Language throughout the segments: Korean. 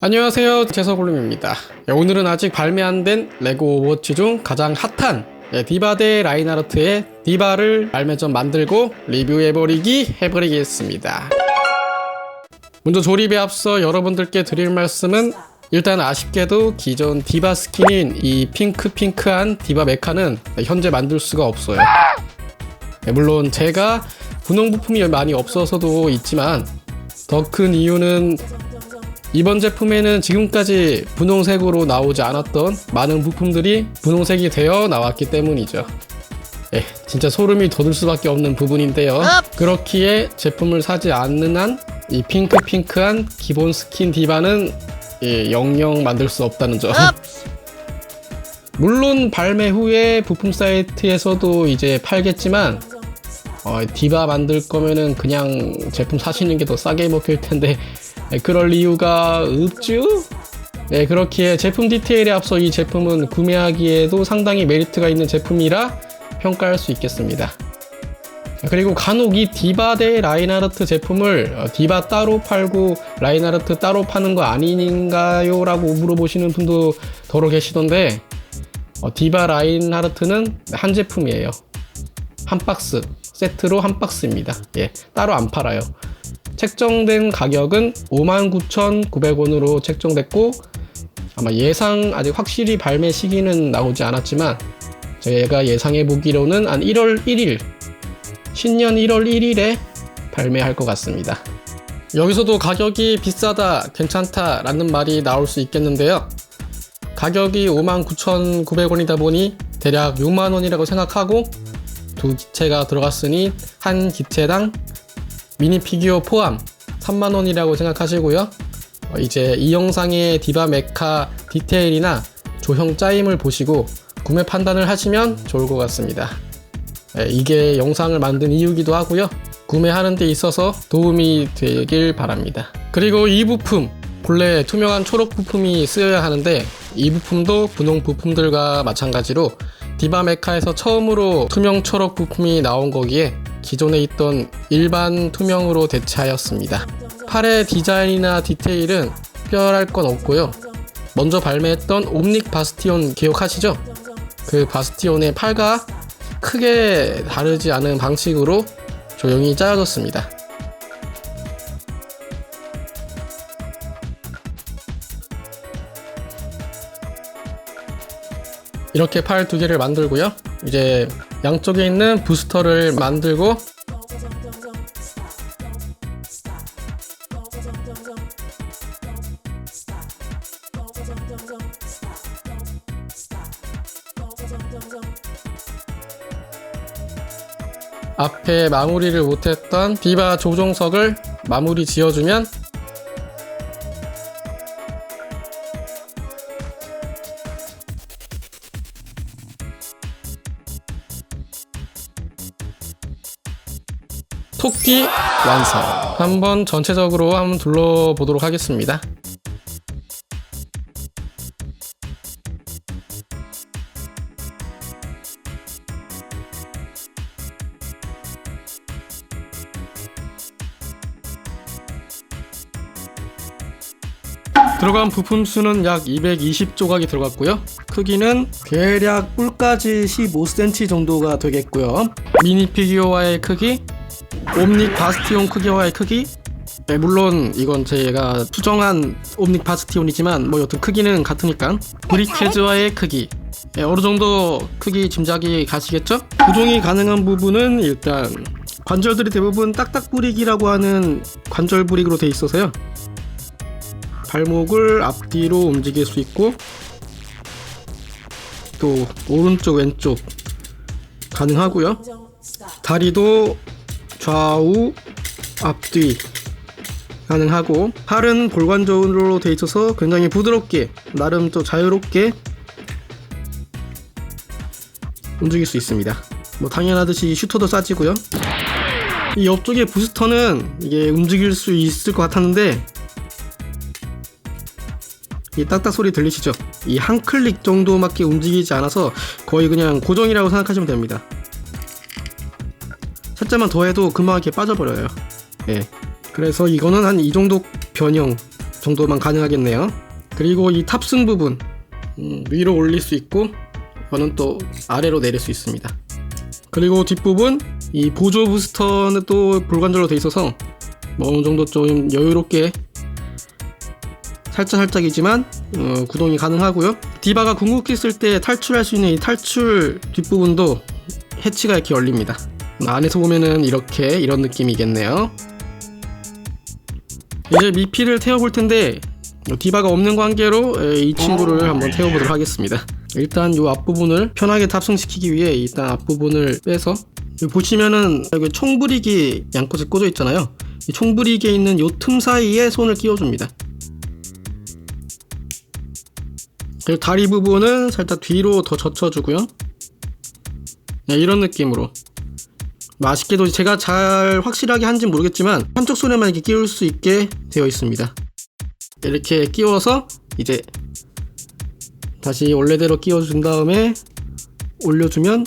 안녕하세요, 제서골룸입니다. 오늘은 아직 발매 안 된 레고 오버워치 중 가장 핫한 디바 대 라인하르트의 디바를 발매 전 만들고 해버리겠습니다. 먼저 조립에 앞서 여러분들께 드릴 말씀은, 일단 아쉽게도 기존 디바 스킨인 이 핑크한 디바 메카는 현재 만들 수가 없어요. 물론 제가 분홍 부품이 많이 없어서도 있지만, 더 큰 이유는 이번 제품에는 지금까지 분홍색으로 나오지 않았던 많은 부품들이 분홍색이 되어 나왔기 때문이죠. 진짜 소름이 돋을 수밖에 없는 부분인데요. 그렇기에 제품을 사지 않는 한 이 핑크한 기본 스킨 디바는 영영 만들 수 없다는 점. 물론 발매 후에 부품 사이트에서도 이제 팔겠지만, 디바 만들 거면은 그냥 제품 사시는 게 더 싸게 먹힐 텐데 그럴 이유가 없죠? 그렇기에 제품 디테일에 앞서 이 제품은 구매하기에도 상당히 메리트가 있는 제품이라 평가할 수 있겠습니다. 그리고 간혹 이 디바 대 라인하르트 제품을 디바 따로 팔고 라인하르트 따로 파는 거 아닌가요? 라고 물어보시는 분도 더러 계시던데, 디바 라인하르트는 한 제품이에요. 한 박스, 세트로 한 박스입니다. 따로 안 팔아요. 책정된 가격은 59,900원으로 책정됐고, 아마 아직 확실히 발매 시기는 나오지 않았지만 제가 예상해 보기로는 한 1월 1일, 신년 1월 1일에 발매할 것 같습니다. 여기서도 가격이 비싸다, 괜찮다 라는 말이 나올 수 있겠는데요. 가격이 59,900원이다 보니 대략 6만원이라고 생각하고, 두 기체가 들어갔으니 한 기체당 미니 피규어 포함 3만원이라고 생각하시고요. 이제 이 영상의 디바 메카 디테일이나 조형 짜임을 보시고 구매 판단을 하시면 좋을 것 같습니다. 이게 영상을 만든 이유기도 하고요. 구매하는 데 있어서 도움이 되길 바랍니다. 그리고 이 부품, 본래 투명한 초록 부품이 쓰여야 하는데 이 부품도 분홍 부품들과 마찬가지로 디바 메카에서 처음으로 투명 초록 부품이 나온 거기에 기존에 있던 일반 투명으로 대체하였습니다. 팔의 디자인이나 디테일은 특별할 건 없고요. 먼저 발매했던 옴닉 바스티온 기억하시죠? 그 바스티온의 팔과 크게 다르지 않은 방식으로 조용히 짜여졌습니다. 이렇게 팔 두 개를 만들고요. 이제 양쪽에 있는 부스터를 만들고, 앞에 마무리를 못했던 디바 조종석을 마무리 지어주면 토끼 완성. 한번 전체적으로 한번 둘러보도록 하겠습니다. 들어간 부품 수는 약 220조각이 들어갔고요. 크기는 대략 뿔까지 15cm 정도가 되겠고요. 미니 피규어와의 크기, 옴닉 바스티온 크기와의 크기, 물론 이건 제가 수정한 옴닉 바스티온이지만 여튼 크기는 같으니까, 브리케즈와의 크기, 어느 정도 크기 짐작이 가시겠죠? 조종이 가능한 부분은 일단 관절들이 대부분 딱딱 브릭이라고 하는 관절 브릭으로 되어 있어서요. 발목을 앞뒤로 움직일 수 있고, 또 오른쪽 왼쪽 가능하고요. 다리도 좌우 앞뒤 가능하고, 팔은 골관절로 되어 있어서 굉장히 부드럽게, 나름 또 자유롭게 움직일 수 있습니다. 당연하듯이 슈터도 싸지고요. 이 옆쪽의 부스터는 이게 움직일 수 있을 것 같았는데, 이 딱딱 소리 들리시죠? 이 한 클릭 정도밖에 움직이지 않아서 거의 그냥 고정이라고 생각하시면 됩니다. 살짝만 더 해도 금방 이렇게 빠져버려요. 그래서 이거는 한 이 정도 변형 정도만 가능하겠네요. 그리고 이 탑승 부분 위로 올릴 수 있고 이거는 또 아래로 내릴 수 있습니다. 그리고 뒷부분 이 보조 부스터는 또 볼관절로 돼 있어서 뭐 어느 정도 좀 여유롭게 살짝이지만 구동이 가능하고요. 디바가 궁극기 쓸 때 탈출할 수 있는 이 탈출 뒷부분도 해치가 이렇게 열립니다. 안에서 보면은 이런 느낌이겠네요. 이제 미피를 태워볼 텐데 디바가 없는 관계로 이 친구를 한번 태워보도록 하겠습니다. 일단 이 앞부분을 편하게 탑승시키기 위해 일단 앞부분을 빼서 여기 보시면은 여기 총브릭이 양껏에 꽂아 있잖아요. 이 총브릭에 있는 이 틈 사이에 손을 끼워줍니다. 그리고 다리 부분은 살짝 뒤로 더 젖혀주고요. 네, 이런 느낌으로. 맛있게도 제가 잘 확실하게 한지는 모르겠지만 한쪽 손에만 이렇게 끼울 수 있게 되어 있습니다. 이렇게 끼워서 이제 다시 원래대로 끼워준 다음에 올려주면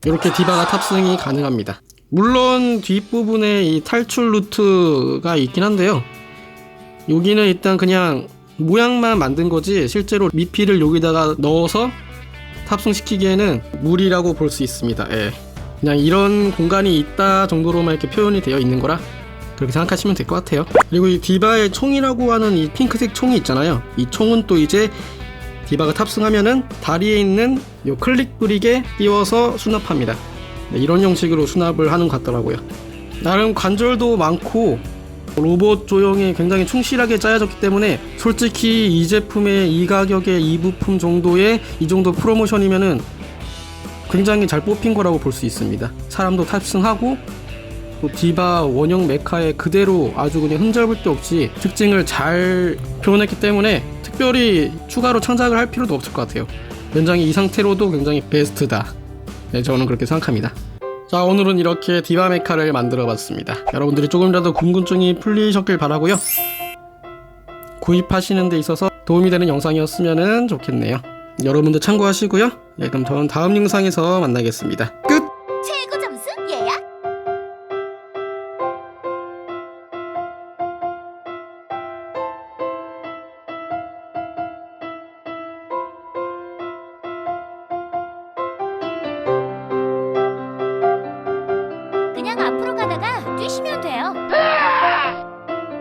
이렇게 디바가 탑승이 가능합니다. 물론 뒷부분에 이 탈출 루트가 있긴 한데요. 여기는 일단 그냥 모양만 만든 거지 실제로 미피를 여기다가 넣어서 탑승시키기에는 무리라고 볼 수 있습니다. 예. 그냥 이런 공간이 있다 정도로만 이렇게 표현이 되어 있는 거라 그렇게 생각하시면 될 것 같아요. 그리고 이 디바의 총이라고 하는 이 핑크색 총이 있잖아요. 이 총은 또 이제 디바가 탑승하면은 다리에 있는 이 클릭 브릭에 띄워서 수납합니다. 네, 이런 형식으로 수납을 하는 것 같더라고요. 나름 관절도 많고 로봇 조형이 굉장히 충실하게 짜여졌기 때문에 솔직히 이 제품의 이 가격에 이 부품 정도의 이 정도 프로모션이면은 굉장히 잘 뽑힌 거라고 볼 수 있습니다. 사람도 탑승하고 또 디바 원형 메카에 그대로 아주 그냥 흠잡을 데 없이 특징을 잘 표현했기 때문에 특별히 추가로 창작을 할 필요도 없을 것 같아요. 굉장히 이 상태로도 굉장히 베스트다. 네, 저는 그렇게 생각합니다. 자, 오늘은 이렇게 디바 메카를 만들어 봤습니다. 여러분들이 조금이라도 궁금증이 풀리셨길 바라고요. 구입하시는 데 있어서 도움이 되는 영상이었으면 좋겠네요. 여러분들 참고하시고요. 네, 그럼 저는 다음 영상에서 만나겠습니다.